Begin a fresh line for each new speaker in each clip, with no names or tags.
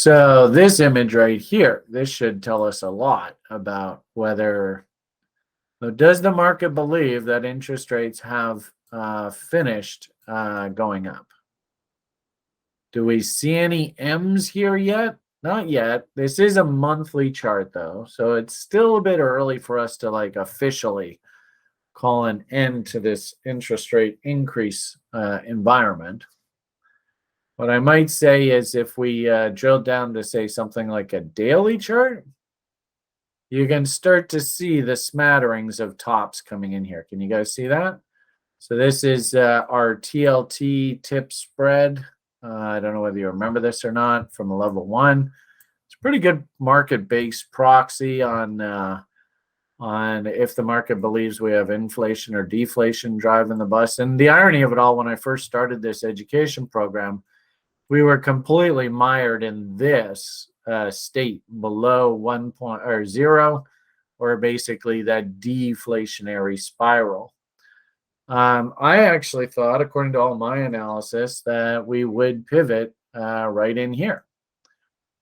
So this image right here, this should tell us a lot about whether, does the market believe that interest rates have finished going up? Do we see any M's here yet? Not yet. This is a monthly chart though, so it's still a bit early for us to like officially call an end to this interest rate increase environment. What I might say is if we drill down to say something like a daily chart, you can start to see the smatterings of tops coming in here. Can you guys see that? So this is our TLT tip spread. I don't know whether you remember this or not from a level 1. It's a pretty good market-based proxy on if the market believes we have inflation or deflation driving the bus. And the irony of it all, when I first started this education program, we were completely mired in this state below 0, or basically that deflationary spiral. I actually thought, according to all my analysis, that we would pivot right in here.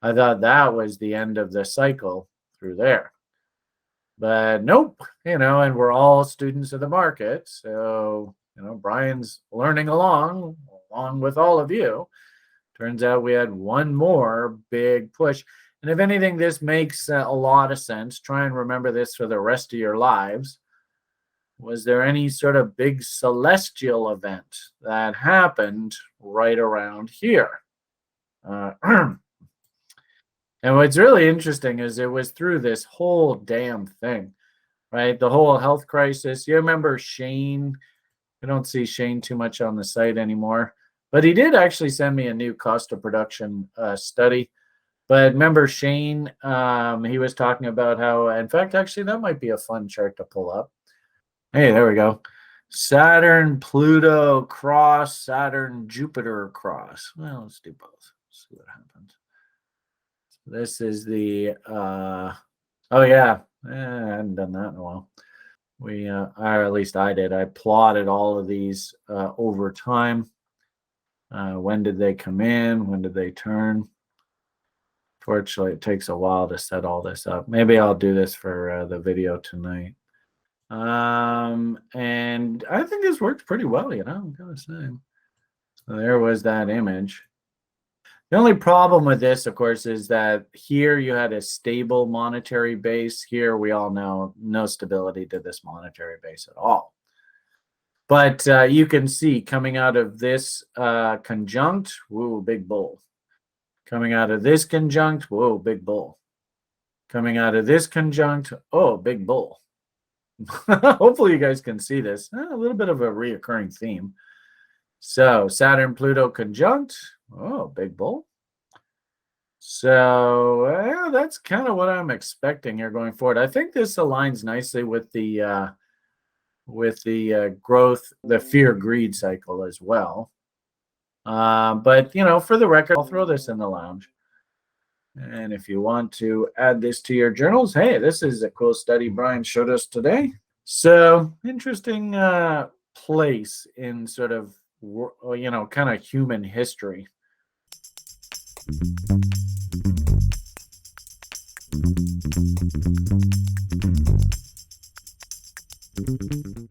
I thought that was the end of the cycle through there. But nope, and we're all students of the market. So, Brian's learning along with all of you. Turns out we had one more big push. And if anything, this makes a lot of sense. Try and remember this for the rest of your lives. Was there any sort of big celestial event that happened right around here? And what's really interesting is it was through this whole damn thing, right? The whole health crisis. You remember Shane? I don't see Shane too much on the site anymore, but he did actually send me a new cost of production study. But remember Shane, he was talking about how, in fact, actually that might be a fun chart to pull up. Hey, there we go. Saturn, Pluto cross, Saturn, Jupiter cross. Well, let's do both. Let's see what happens. This is the, oh yeah, I hadn't done that in a while. Or at least I did. I plotted all of these over time. When did they come in? When did they turn? Fortunately, it takes a while to set all this up. Maybe I'll do this for the video tonight. And I think this worked pretty well, I'm gonna say. So there was that image. The only problem with this, of course, is that here you had a stable monetary base. Here we all know no stability to this monetary base at all. But you can see coming out of this conjunct, whoa, big bull. Coming out of this conjunct, whoa, big bull. Coming out of this conjunct, oh, big bull. Hopefully you guys can see this. A little bit of a reoccurring theme. So Saturn, Pluto conjunct. Oh, big bull. So that's kind of what I'm expecting here going forward. I think this aligns nicely with the growth, the fear greed cycle as well. But for the record, I'll throw this in the lounge. And if you want to add this to your journals, hey, this is a cool study Brian showed us today. So interesting place in sort of, kind of human history.